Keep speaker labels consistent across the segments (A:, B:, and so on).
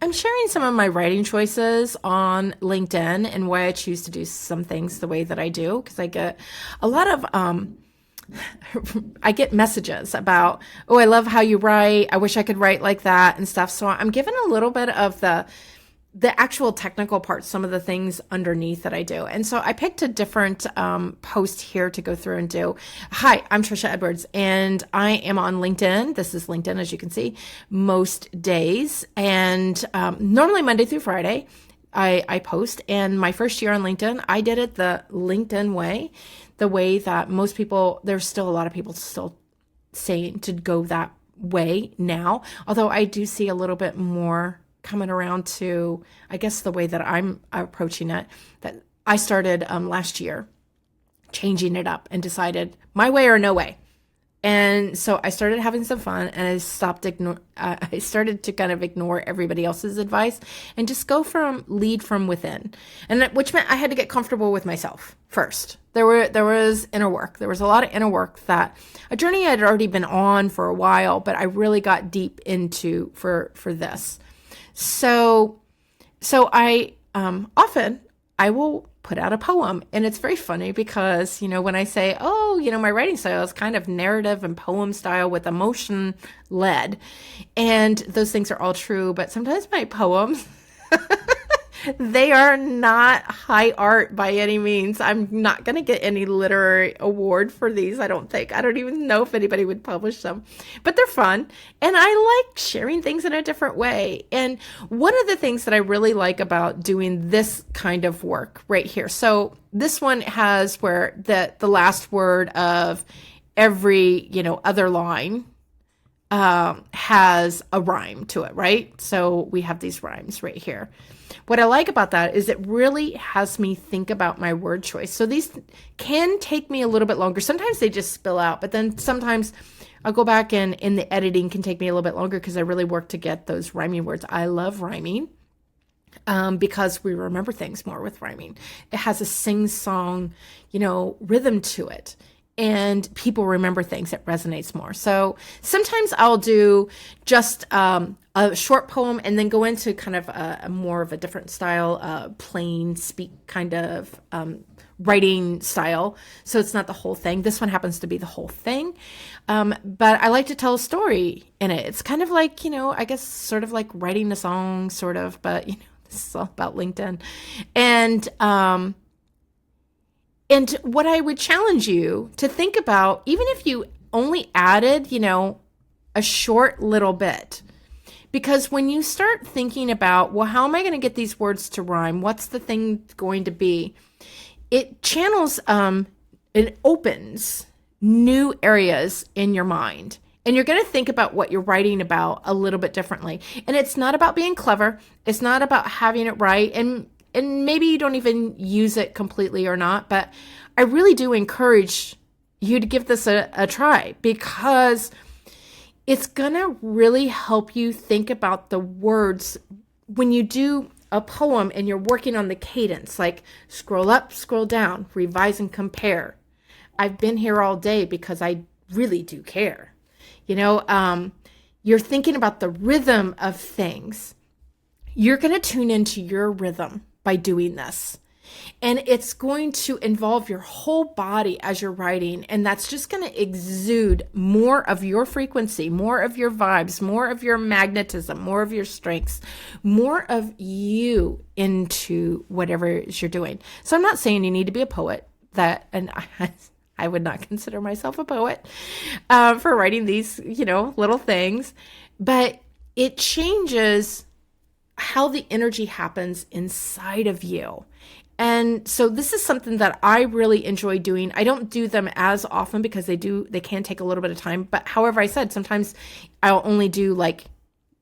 A: I'm sharing some of my writing choices on LinkedIn and why I choose to do some things the way that I do, because I get a lot of I get messages about, oh, I love how you write. I wish I could write like that and stuff. So I'm given a little bit of the actual technical parts, some of the things underneath that I do. And so I picked a different post here to go through and do. Hi, I'm Trisha Edwards, and I am on LinkedIn. This is LinkedIn, as you can see, most days. And normally Monday through Friday, I post. And my first year on LinkedIn, I did it the LinkedIn way, the way that most people, there's still a lot of people still saying to go that way now. Although I do see a little bit more coming around to, I guess, the way that I'm approaching it, that I started last year changing it up and decided my way or no way. And so I started having some fun, and I started to kind of ignore everybody else's advice and just lead from within. And which meant I had to get comfortable with myself first. There was inner work. There was a lot of inner work, that a journey I had already been on for a while, but I really got deep into for this. So I often I will put out a poem, and it's very funny because, when I say, oh, my writing style is kind of narrative and poem style with emotion led, and those things are all true, but sometimes my poems, they are not high art by any means. I'm not going to get any literary award for these, I don't think. I don't even know if anybody would publish them, but they're fun. And I like sharing things in a different way. And one of the things that I really like about doing this kind of work right here. So this one has where the last word of every, other line has a rhyme to it, right? So we have these rhymes right here. What I like about that is it really has me think about my word choice. So these can take me a little bit longer. Sometimes they just spill out, but then sometimes I'll go back and in the editing can take me a little bit longer because I really work to get those rhyming words. I love rhyming because we remember things more with rhyming. It has a sing-song, rhythm to it. And people remember things, it resonates more. So sometimes I'll do just a short poem and then go into kind of a more of a different style, plain speak kind of writing style. So it's not the whole thing. This one happens to be the whole thing. But I like to tell a story in it. It's kind of like, I guess sort of like writing a song, sort of, but this is all about LinkedIn. And what I would challenge you to think about, even if you only added, a short little bit, because when you start thinking about, well, how am I going to get these words to rhyme? What's the thing going to be? It channels, it opens new areas in your mind. And you're going to think about what you're writing about a little bit differently. And it's not about being clever. It's not about having it right. And maybe you don't even use it completely or not, but I really do encourage you to give this a try, because it's going to really help you think about the words when you do a poem and you're working on the cadence, like scroll up, scroll down, revise and compare. I've been here all day because I really do care. You're thinking about the rhythm of things. You're going to tune into your rhythm by doing this. And it's going to involve your whole body as you're writing. And that's just going to exude more of your frequency, more of your vibes, more of your magnetism, more of your strengths, more of you into whatever it is you're doing. So I'm not saying you need to be a poet, and I would not consider myself a poet for writing these, little things, but it changes how the energy happens inside of you. And so this is something that I really enjoy doing. I don't do them as often because they can take a little bit of time. But however, I said, sometimes I'll only do like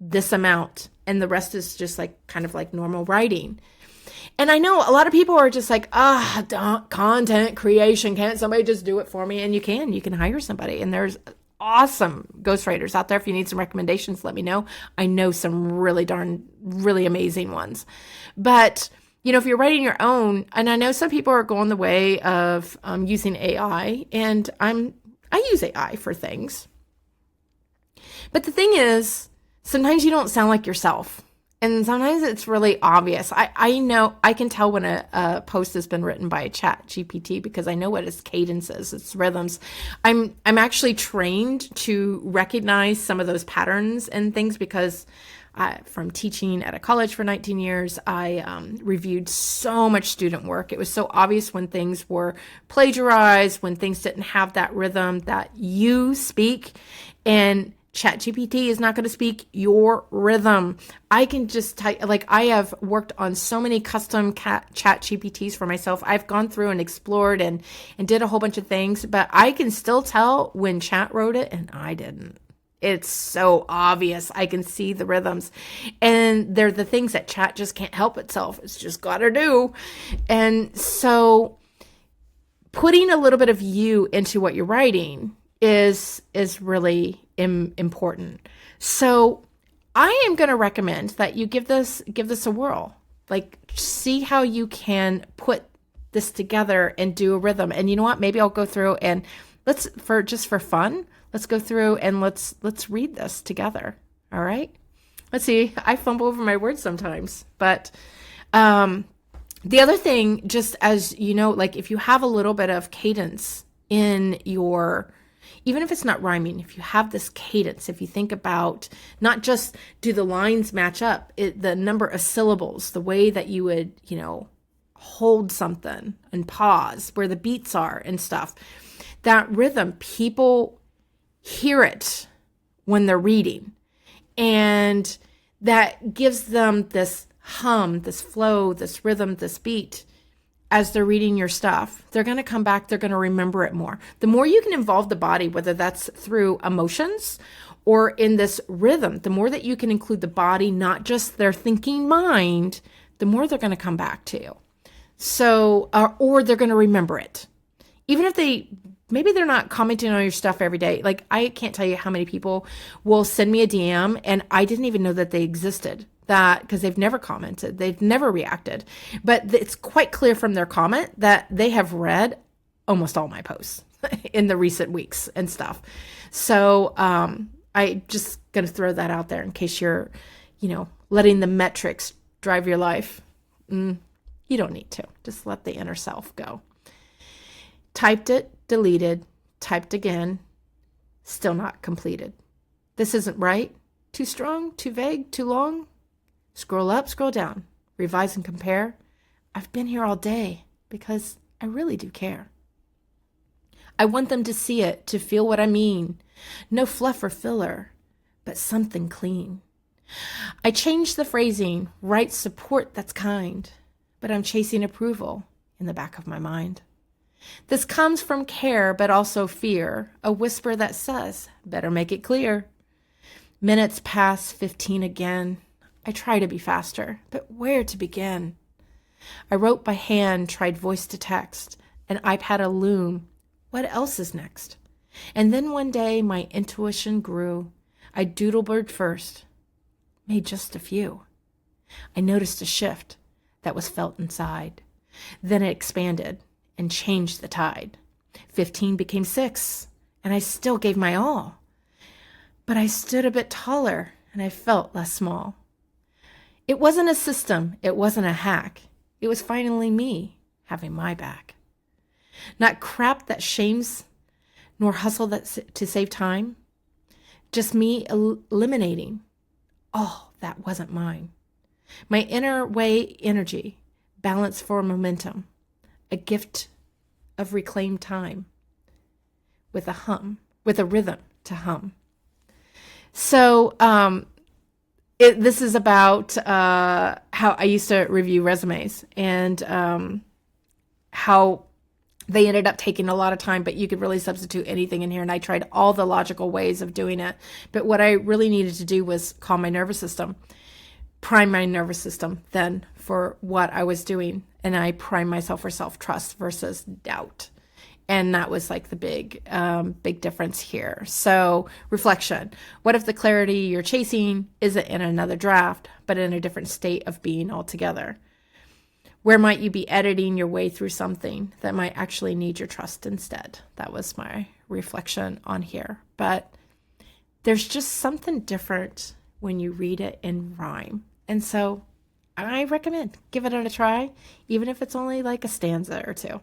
A: this amount and the rest is just like kind of like normal writing. And I know a lot of people are just like, content creation, can't somebody just do it for me? And you can hire somebody. And there's awesome ghostwriters out there. If you need some recommendations, let me know. I know some really amazing ones. But, if you're writing your own, and I know some people are going the way of using AI, and I use AI for things. But the thing is, sometimes you don't sound like yourself. And sometimes it's really obvious. I know, I can tell when a post has been written by a chat GPT because I know what its cadence is, its rhythms. I'm actually trained to recognize some of those patterns and things because from teaching at a college for 19 years, I reviewed so much student work. It was so obvious when things were plagiarized, when things didn't have that rhythm that you speak. And ChatGPT is not going to speak your rhythm. I can just type, like, I have worked on so many custom ChatGPTs for myself. I've gone through and explored and did a whole bunch of things, but I can still tell when Chat wrote it and I didn't. It's so obvious. I can see the rhythms. And they're the things that Chat just can't help itself. It's just got to do. And so putting a little bit of you into what you're writing is really important. So I am going to recommend that you give this a whirl. Like, see how you can put this together and do a rhythm. And you know what? Maybe I'll go through and for fun, let's go through and let's read this together. All right? Let's see. I fumble over my words sometimes, but the other thing, just as you know, like if you have a little bit of cadence in your, even if it's not rhyming, if you have this cadence, if you think about not just do the lines match up, the number of syllables, the way that you would, hold something and pause, where the beats are and stuff, that rhythm, people hear it when they're reading. And that gives them this hum, this flow, this rhythm, this beat. As they're reading your stuff, they're going to come back, they're going to remember it more. The more you can involve the body, whether that's through emotions or in this rhythm, the more that you can include the body, not just their thinking mind, the more they're going to come back to you. So, or they're going to remember it. Even if maybe they're not commenting on your stuff every day. Like, I can't tell you how many people will send me a DM and I didn't even know that they existed. That because they've never commented, they've never reacted, but it's quite clear from their comment that they have read almost all my posts in the recent weeks and stuff. So I just going to throw that out there in case you're, letting the metrics drive your life. You don't need to. Just let the inner self go. Typed it, deleted, typed again, still not completed. This isn't right. Too strong, too vague, too long. Scroll up, scroll down, revise and compare. I've been here all day because I really do care. I want them to see it, to feel what I mean. No fluff or filler, but something clean. I change the phrasing, write support that's kind, but I'm chasing approval in the back of my mind. This comes from care, but also fear, a whisper that says, better make it clear. Minutes pass, 15 again. I try to be faster, but where to begin? I wrote by hand, tried voice to text, an iPad a loom. What else is next? And then one day my intuition grew. I doodlebird first, made just a few. I noticed a shift that was felt inside. Then it expanded and changed the tide. 15 became 6, and I still gave my all. But I stood a bit taller, and I felt less small. It wasn't a system. It wasn't a hack. It was finally me having my back. Not crap that shames, nor hustle to save time. Just me eliminating all that wasn't mine. My inner way energy, balance for momentum, a gift of reclaimed time with a rhythm to hum. So, this is about how I used to review resumes and how they ended up taking a lot of time, but you could really substitute anything in here. And I tried all the logical ways of doing it. But what I really needed to do was calm my nervous system, prime my nervous system then for what I was doing. And I primed myself for self-trust versus doubt. And that was like the big difference here. So reflection. What if the clarity you're chasing isn't in another draft, but in a different state of being altogether? Where might you be editing your way through something that might actually need your trust instead? That was my reflection on here. But there's just something different when you read it in rhyme. And so I recommend give it a try, even if it's only like a stanza or two.